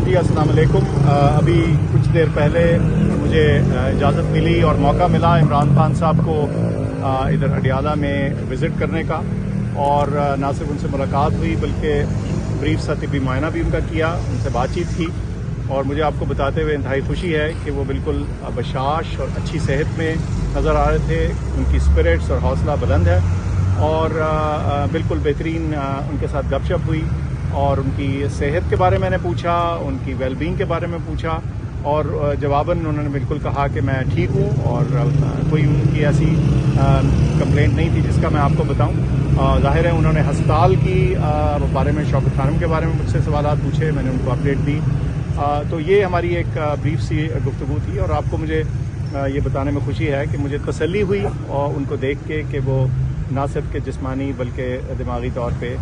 जी अस्सलाम वालेकुम। अभी कुछ देर पहले मुझे इजाज़त मिली और मौका मिला इमरान खान साहब को इधर अडियाला में विज़िट करने का, और ना सिर्फ उनसे मुलाकात हुई बल्कि ब्रीफ सा तिब्बी मुआयना भी उनका किया, उनसे बातचीत की। और मुझे आपको बताते हुए इंतहाई खुशी है कि वो बिल्कुल बशाश और अच्छी सेहत में नज़र आ रहे थे। उनकी स्पिरिट्स और हौसला बुलंद है और बिल्कुल बेहतरीन उनके साथ गपशप हुई और उनकी सेहत के बारे में मैंने पूछा, उनकी वेलबींग के बारे में पूछा, और जवाबन उन्होंने बिल्कुल कहा कि मैं ठीक हूँ और कोई उनकी ऐसी कंप्लेंट नहीं थी जिसका मैं आपको बताऊँ। ज़ाहिर है उन्होंने हस्पताल की बारे में, शौकत खानम के बारे में मुझसे सवालात पूछे, मैंने उनको अपडेट दी। तो ये हमारी एक ब्रीफ सी गुफ्तगू थी और आपको मुझे ये बताने में खुशी है कि मुझे तसल्ली हुई और उनको देख के कि वो ना सिर्फ के जिस्मानी बल्कि दिमागी तौर पे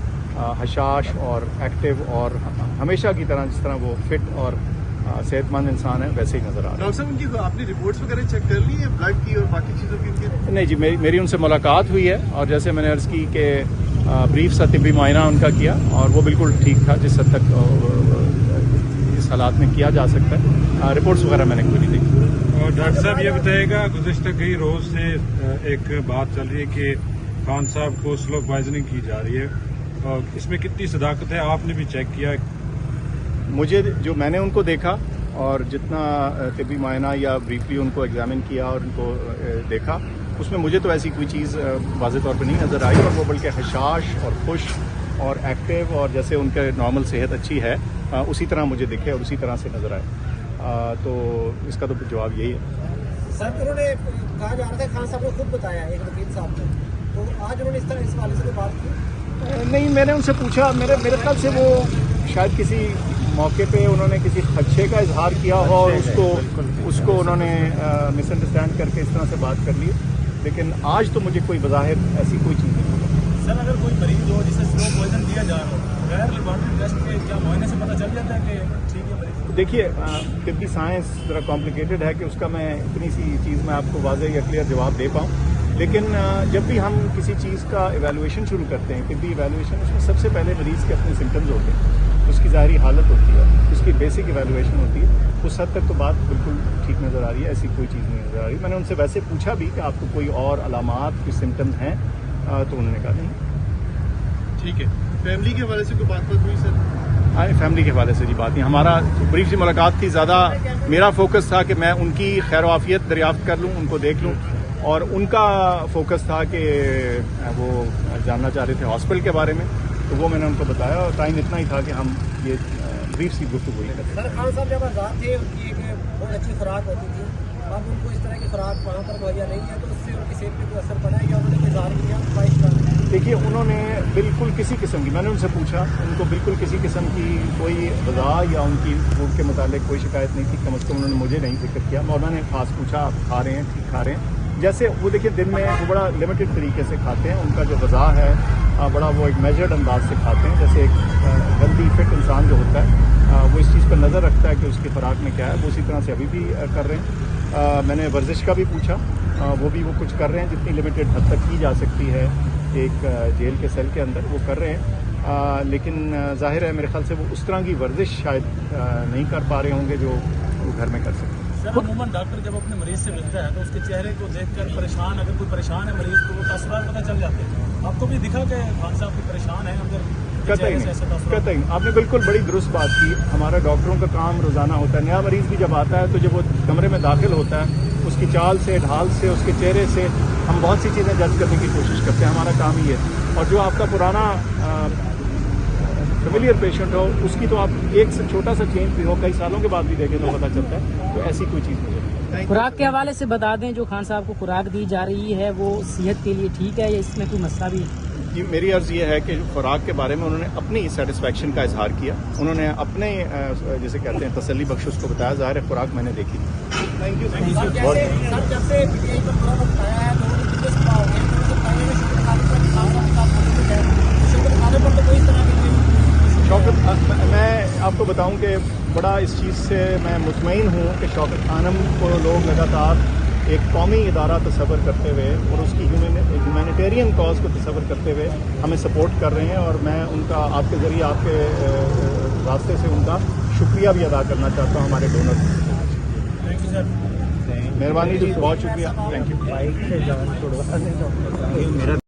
हशाश और एक्टिव और हमेशा की तरह जिस तरह वो फिट और सेहतमंद इंसान है वैसे ही नज़र आ रहा है। डॉक्टर साहब, उनकी आपने रिपोर्ट्स वगैरह चेक कर ली है, ब्लड की और बाकी चीज़ों की? नहीं जी, मेरी उनसे मुलाकात हुई है और जैसे मैंने अर्ज़ की कि ब्रीफ सा तिब्बी मुआयना उनका किया और वो बिल्कुल ठीक था जिस हद तक इस हालात में किया जा सकता है। रिपोर्ट्स वगैरह मैंने कोई नहीं देखी। और डॉक्टर साहब ये बताइएगा, गुज़िश्ता कई रोज़ से एक बात चल रही है कि खान साहब को स्लो पॉइजनिंग की जा रही है, और इसमें कितनी सदाकत है? आपने भी चेक किया? मुझे जो मैंने उनको देखा और जितना तिब्बी मुआयना या ब्रीफली उनको एग्जामिन किया और उनको देखा, उसमें मुझे तो ऐसी कोई चीज़ वाज़ेह तौर पे नहीं नज़र आई, और वो बल्कि हशाश और खुश और एक्टिव और जैसे उनके नॉर्मल सेहत अच्छी है उसी तरह मुझे दिखे और उसी तरह से नज़र आए। तो इसका तो जवाब यही है। सर, उन्होंने कहा जा रहा था, खान साहब ने खुद बताया एक वकील साहब ने, तो आज उन्होंने इस तरह इस वाले से बात की? नहीं, मैंने उनसे पूछा, मेरे ख्याल से वो शायद किसी मौके पे उन्होंने किसी खदशे का इजहार किया हो और उसको उन्होंने मिसअंडरस्टैंड करके इस तरह से बात कर ली, लेकिन आज तो मुझे कोई बज़ाहिर ऐसी कोई चीज़ नहीं पता। सर, अगर कोई मरीज हो जिसे स्लो पॉइजन दिया जा रहा हो, गैर लेबोरेटरी टेस्ट के क्या मुआयने से पता चल जाता है कि ठीक है मरीज? देखिए, तिब्बी साइंस ज़रा कॉम्प्लिकेटेड है कि उसका मैं इतनी सी चीज़ में आपको वाज़ेह या क्लियर जवाब दे पाऊँ, लेकिन जब भी हम किसी चीज़ का इवैल्यूएशन शुरू करते हैं, तिब्बी इवैल्यूएशन, उसमें सबसे पहले मरीज़ के अपने सिम्टम्स होते हैं, उसकी ज़ाहरी हालत होती है, उसकी बेसिक इवैल्यूएशन होती है। उस हद तक तो बात बिल्कुल ठीक नज़र आ रही है, ऐसी कोई चीज़ नहीं नज़र आ रही। मैंने उनसे वैसे पूछा भी कि आपको कोई और अलामात, कोई सिम्टम्स हैं, तो उन्होंने कहा नहीं। ठीक है। फैमिली के हवाले से कोई बात हुई सर? हाँ, फैमिली के हवाले से जी बात नहीं। हमारा ब्रीफ सी मुलाकात थी, ज़्यादा मेरा फोकस था कि मैं उनकी खैर वाफियत दरियाफ्त कर लूँ, उनको देख लूँ, और उनका फोकस था कि वो जानना चाह रहे थे हॉस्पिटल के बारे में, तो वो मैंने उनको बताया और टाइम इतना ही था कि हम ये ब्रीफ सी गुफ्तगू करते हैं। सर, खान साहब जब आज़ाद थे उनकी एक बहुत अच्छी खुराक होती थी, अब उनको इस तरह की खुराक वहाँ पर मुहैया नहीं है, तो उससे उनकी सेहत पर कोई असर पड़ा है या उन्होंने इज़हार किया ख्वाहिश का? देखिए, उन्होंने बिल्कुल किसी किस्म की, मैंने उनसे पूछा, उनको बिल्कुल किसी किस्म की कोई वज़ा या उनकी फूड के मुतालिक कोई शिकायत नहीं थी, कम अज़ कम उन्होंने मुझे नहीं जिक्र किया। और मैंने खास पूछा, आप खा रहे हैं, ठीक खा रहे हैं? जैसे वो देखिए दिन में वो बड़ा लिमिटेड तरीके से खाते हैं, उनका जो ग़िज़ा है बड़ा वो एक मेजर्ड अंदाज से खाते हैं, जैसे एक हेल्दी फिट इंसान जो होता है वो इस चीज़ पर नज़र रखता है कि उसकी खुराक में क्या है, वो उसी तरह से अभी भी कर रहे हैं। मैंने वर्जिश का भी पूछा, वो भी वो कुछ कर रहे हैं जितनी लिमिटेड हद तक की जा सकती है एक जेल के सेल के अंदर, वो कर रहे हैं, लेकिन ज़ाहिर है मेरे ख्याल से वो उस तरह की वर्जिश शायद नहीं कर पा रहे होंगे जो वो घर में कर सकते हैं। सर, अमूमन डॉक्टर जब अपने मरीज से मिलता है तो उसके चेहरे को देखकर परेशान, अगर कोई परेशान है मरीज तो वो तासुरात पता चल जाते हैं। आपको भी दिखा कि खान साहब भी परेशान है अंदर? कतई नहीं, आपने बिल्कुल बड़ी दुरुस्त बात की। हमारा डॉक्टरों का काम रोज़ाना होता है, नया मरीज़ भी जब आता है तो जब वो कमरे में दाखिल होता है, उसकी चाल से, ढाल से, उसके चेहरे से हम बहुत सी चीज़ें जज करने की कोशिश करते हैं, हमारा काम ही है। और जो आपका पुराना फेमिलियर पेशेंट हो, उसकी तो आप एक से छोटा सा चेंज भी हो कई सालों के बाद भी देखें तो पता चलता है, तो ऐसी कोई चीज़ मुझे। खुराक के हवाले से बता दें, जो खान साहब को खुराक दी जा रही है वो सेहत के लिए ठीक है या इसमें कोई मसला भी? जी, मेरी अर्ज़ ये है कि खुराक के बारे में उन्होंने अपनी सेटिस्फेक्शन का इजहार किया, उन्होंने अपने जैसे कहते हैं तसल्ली बख्श उसको बताया। ज़ाहिर है खुराक मैंने देखी। Thank you. सर, जब से पीटीआई पर पूरा वक्त आया है लोगों ने दिलचस्प पाओ है, तो पहले में शुक्र खाने पर खान साहब के साथ मौजूद है, शुक्र खाने पर तो कोई तरह की शौकत, मैं आपको बताऊं कि बड़ा इस चीज़ से मैं मुतमईन हूँ कि शौकत खानम को लोग लगातार एक कौमी इदारा तस्वर करते हुए और उसकी ह्यूमैनिटेरियन कॉज को तस्वर करते हुए हमें सपोर्ट कर रहे हैं, और मैं उनका आपके ज़रिए आपके रास्ते से उनका शुक्रिया भी अदा करना चाहता हूँ हमारे डोनर। Thank you sir. मेहरबानी जी, बहुत शुक्रिया, थैंक यू।